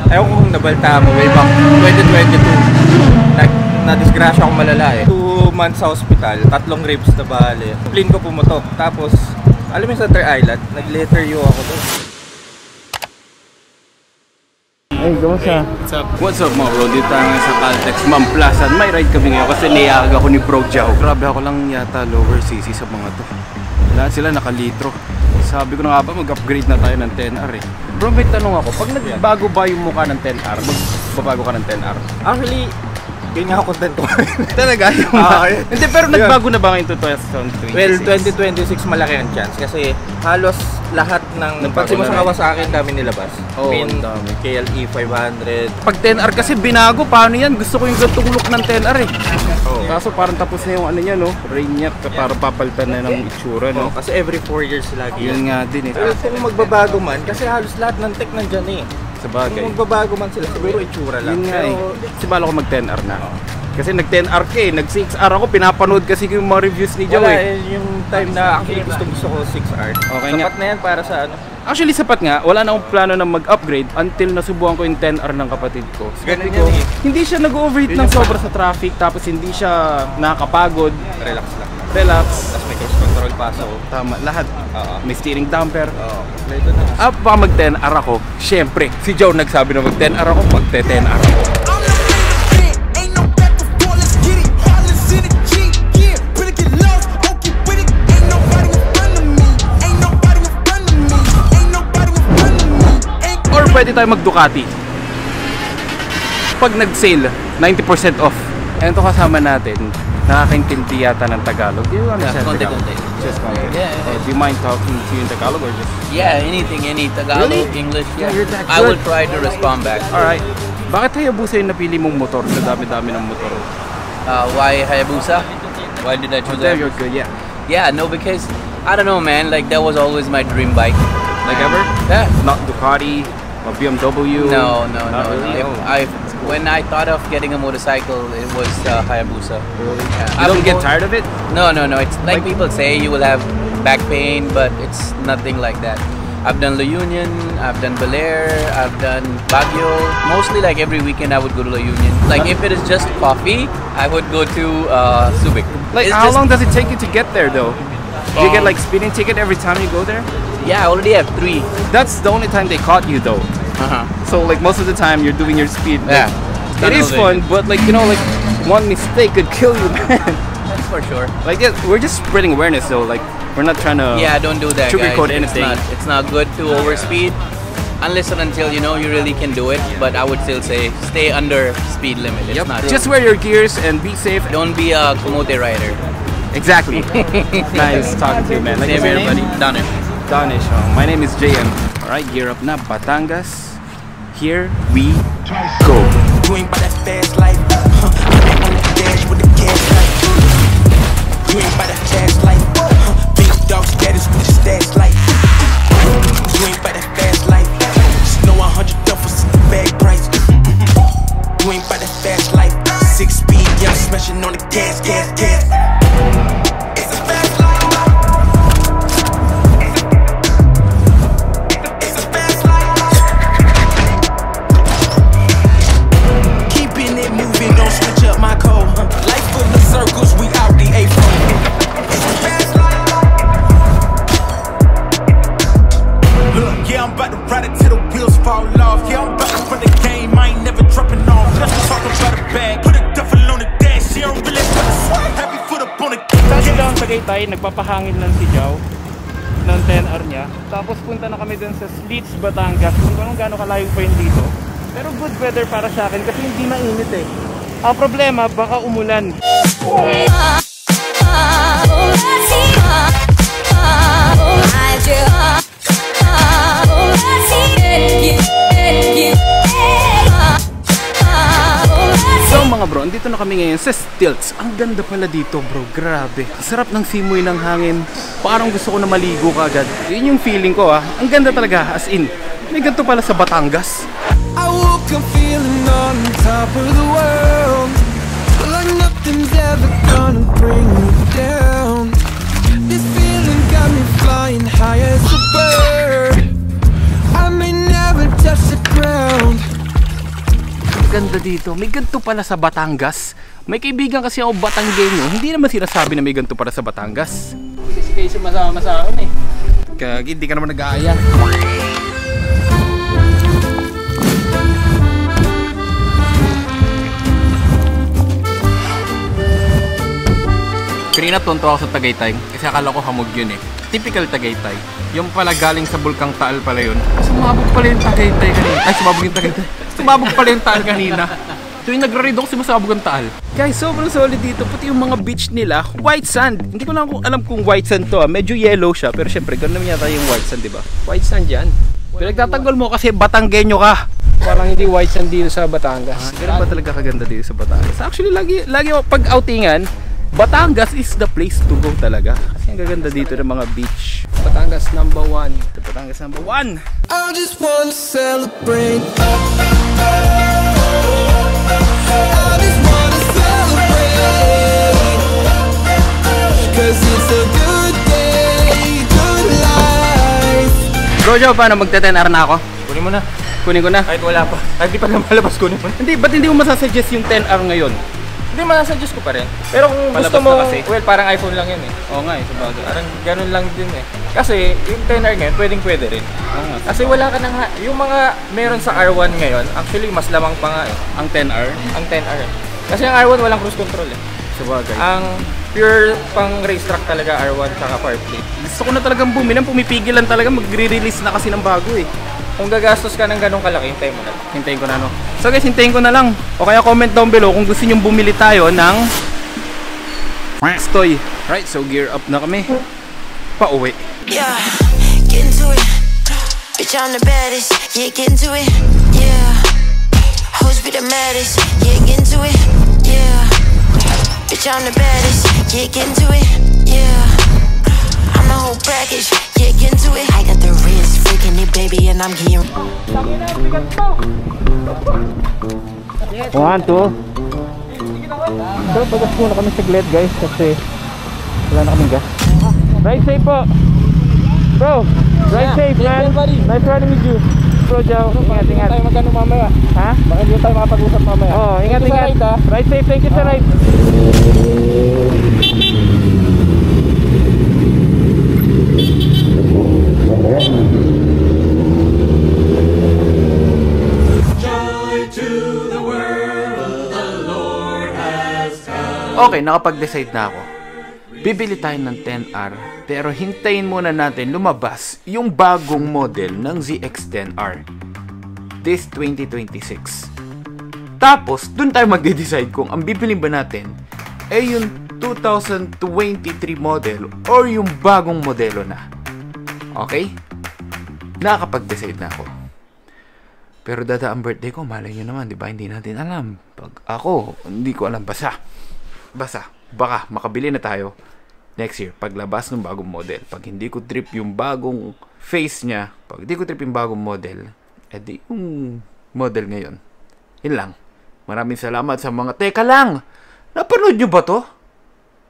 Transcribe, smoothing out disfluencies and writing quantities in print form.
Ewan ko kung nabalta mo, way back 2022. Na-disgrasya akong malala eh. 2 months sa hospital, 3 ribs na bali. Plane ko pumutok. Tapos, alam mo yung Center Island, nag-letter U ako doon. Hey, kamusta? What's up? What's up mga bro? Dito tayo sa Caltex Ma'am Plaza. May ride kami ngayon kasi niyag ako ni Bro Jow. Grabe ako lang yata lower CC sa mga to. Lahat sila nakalitro. Sabi ko na nga ba mag-upgrade na tayo ng 10R eh. Bro, may tanong ako. Pag nagbago ba yung mukha ng 10R, magbabago ka ng 10R? Actually, yun nga ako content ko. Talaga? Hindi, pero nagbago na ba ngayon 2026? Well, 2026 malaki ang chance kasi halos lahat ng pansin mo sa Kawasaki dami nilabas. Oo, dami. KLE 500. Pag 10R kasi binago, paano yan? Gusto ko yung gantong look ng 10R eh. Oh. Kaso parang tapos na yung ano niya no, Rainiac, para papalitan na ng itsura no. Kasi every 4 years lagi Yun nga din eh. Pero kung magbabago man, kasi halos lahat ng tech nandyan eh. Sa bagay. Kung magbabago man sila, siguro itsura lang. Yun nga eh. Kasi bala ko mag 10R na. Kasi nag 10R ka eh, nag 6R ako, pinapanood kasi yung mga reviews ni Joe eh. Yung time na actually gusto ko 6R. Okay, sapat na yan para sa ano. Actually sapat nga, wala na akong plano na mag-upgrade until nasubukan ko yung 10R ng kapatid ko. Ganun yan eh. Hindi siya nag-overheat ng sobra sa traffic, tapos hindi siya nakakapagod. Relax lang. Relax. Tapos may cruise control pa so. Tama, lahat. May steering damper. Ito na. Baka mag 10R ako, syempre, si Joe nagsabi na mag 10R ako, mag 10R ako. Pwede tayo mag Ducati pag nag-sale 90% off. And ito kasama natin, nakakaintindi yata ng Tagalog. Do you understand Tagalog? Just konti. Yeah. Do you mind talking to you in Tagalog or just? Yeah, anything, any Tagalog, Really? English. Yeah, you're that I will good. try to respond back. Alright. Bakit Hayabusa yung napili mong motor sa dami-dami ng motor? Why Hayabusa? Why did I choose There that? you're good, yeah. Yeah, no, because I don't know, man. Like that was always my dream bike. Like ever? Yeah. Not Ducati, a BMW? No. Really? When I thought of getting a motorcycle, it was Hayabusa. Really? Yeah. You don't get tired of it? No. It's like people say you will have back pain, but it's nothing like that. I've done La Union, I've done Bel Air, I've done Baguio. Mostly like every weekend I would go to La Union. Like if it is just coffee, I would go to Subic. Like It's how just- long does it take you to get there though? Do you get like speeding ticket every time you go there? Yeah, I already have 3. That's the only time they caught you though. So like most of the time you're doing your speed. Yeah. It is fun, but like you know, like one mistake could kill you, man. That's for sure. Like yeah, we're just spreading awareness though. Like we're not trying to Yeah, don't do that, guys. sugarcoat anything. It's not good to overspeed unless and until you know you really can do it. But I would still say stay under speed limit. It's Yep. not. Just wear your gears and be safe. Don't be a Komote rider. Exactly. Nice talking to you, man. Like Same what's your here, name? buddy. Done it. Danish. My name is JM. All right, gear up na Batangas. Here we go. You ain't by that fast life. On the dash with the cash light. You ain't by that fast life. Big dog status with the stash light. You ain't by that fast life. Just know 100 duffels in the bag price. You ain't by that fast life. 6 speed, young smashing on the gas. It's a fast life. It's a fast life. Keeping it moving, don't switch up my code. Life full of circles, we out the A4. It's a fast life. Look, yeah, I'm about to ride it till the wheels fall off. Yeah, I'm about to run the game, I ain't never dropping off. Let's talk about a bag, put a duffel on the dash. She don't really put a swag, happy foot up on the Dati lang sa Tagaytay, nagpapahangin lang si Jow ng 10R niya. Tapos punta na kami dun sa Slits, Batangas. Kung gano'ng kalayo pa yun dito. Pero good weather para sa akin kasi hindi mainit eh. Ang problema, baka umulan. So mga bro, andito na kami ngayon sa Stilts. Ang ganda pala dito bro, grabe. Ang sarap ng simoy ng hangin. Parang gusto ko na maligo kagad. Yun yung feeling ko ah. Ang ganda talaga, as in. May ganito pala sa Batangas. I woke up feeling on top of the world, like nothing's ever gonna bring me down. This feeling got me flying high as a bird. I may never touch the ground, napakaganda dito. May ganito pala sa Batangas. May kaibigan kasi ako Batanggenyo. Hindi naman sinasabi na may ganito pala sa Batangas. Kasi kayo sumasama sa akin eh. Kaya hindi ka naman nag-aaya. Kanina tonto ako sa Tagaytay kasi akala ko hamog yun eh. Typical Tagaytay. Yung pala galing sa Bulkang Taal pala yun. Sumabog pala yung Tagaytay kanina. Ay, sumabog yung Tagaytay. Sumabog pala yung Taal kanina. Tuwing nagre-read ako, sumasabog ang Taal. Guys, sobrang solid dito. Pati yung mga beach nila, white sand. Hindi ko lang alam kung white sand to. Medyo yellow siya. Pero syempre, ganun naman yata yung white sand, di ba? White sand yan. Pinagtatanggol mo kasi Batanggenyo ka. Parang hindi white sand dito sa Batangas. Ganun ba talaga kaganda dito sa Batangas? Actually, lagi pag outingan, Batangas is the place to go talaga. Kasi ang gaganda dito ng mga beach. Batangas number 1. Batangas number 1. I just wanna celebrate. I just wanna celebrate. 'Cause it's a good day, good life. Bro Joe, paano magte-10R na ako? Kunin mo na. Kunin ko na. Kahit wala pa. Kahit di pa na malabas, kunin mo na. Hindi, ba't hindi mo masasuggest yung 10R ngayon? Hindi, masasuggest ko pa rin. Pero kung Palabas gusto mo, na kasi. well, parang iPhone lang yun eh. Oo nga eh, sabagay. Parang ganun lang din eh. Kasi yung 10R ngayon, pwede rin. Oo nga. Kasi wala ka nang, yung mga meron sa R1 ngayon, actually mas lamang pa nga eh. Ang 10R? Ang 10R. Kasi ang R1 walang cruise control eh. Sabagay. Ang pure pang racetrack talaga R1 tsaka CarPlay. Gusto ko na talagang bumili. Pumipigilan talaga. Magre-release na kasi ng bago eh. Kung gagastos ka ng ganong kalaki, hintayin mo na. Hintayin ko na no. So guys, hintayin ko na lang. O kaya comment down below kung gusto nyo bumili tayo ng Stoy. Right, so gear up na kami. Pauwi. Yeah, get into it. Bitch, I'm the baddest. Yeah, get into it. Yeah, hoes be the maddest. Yeah, get into it. Yeah, bitch, I'm the baddest. Yeah, get into it. Yeah, I'm the whole package. Yeah, get into it. I got the wrist freaking it, baby, and I'm getting. 1, 2. So, bagas muna kami saglit guys kasi wala na kaming gas. Ride safe po. Bro, ride safe man. Nice riding with you. Bro, Joe, ingat. Tayo magkano mamaya? Ha? Baka hindi tayo makapag-usap mamaya. Oo, ingat. Ride safe, thank you sa ride. Okay, nakapag-decide na ako. Bibili tayo ng 10R, pero hintayin muna natin lumabas yung bagong model ng ZX-10R. This 2026. Tapos, dun tayo magde-decide kung ang bibilin ba natin ay yung 2023 model or yung bagong modelo na. Okay? Nakakapag-decide na ako. Pero dadaang birthday ko, malay nyo naman, di ba? Hindi natin alam. Pag ako, hindi ko alam, basta, baka makabili na tayo next year, paglabas ng bagong model. Pag hindi ko trip yung bagong face niya, pag hindi ko trip yung bagong model, edi yung model ngayon. Yun lang. Maraming salamat sa mga, teka lang, napanood nyo ba to?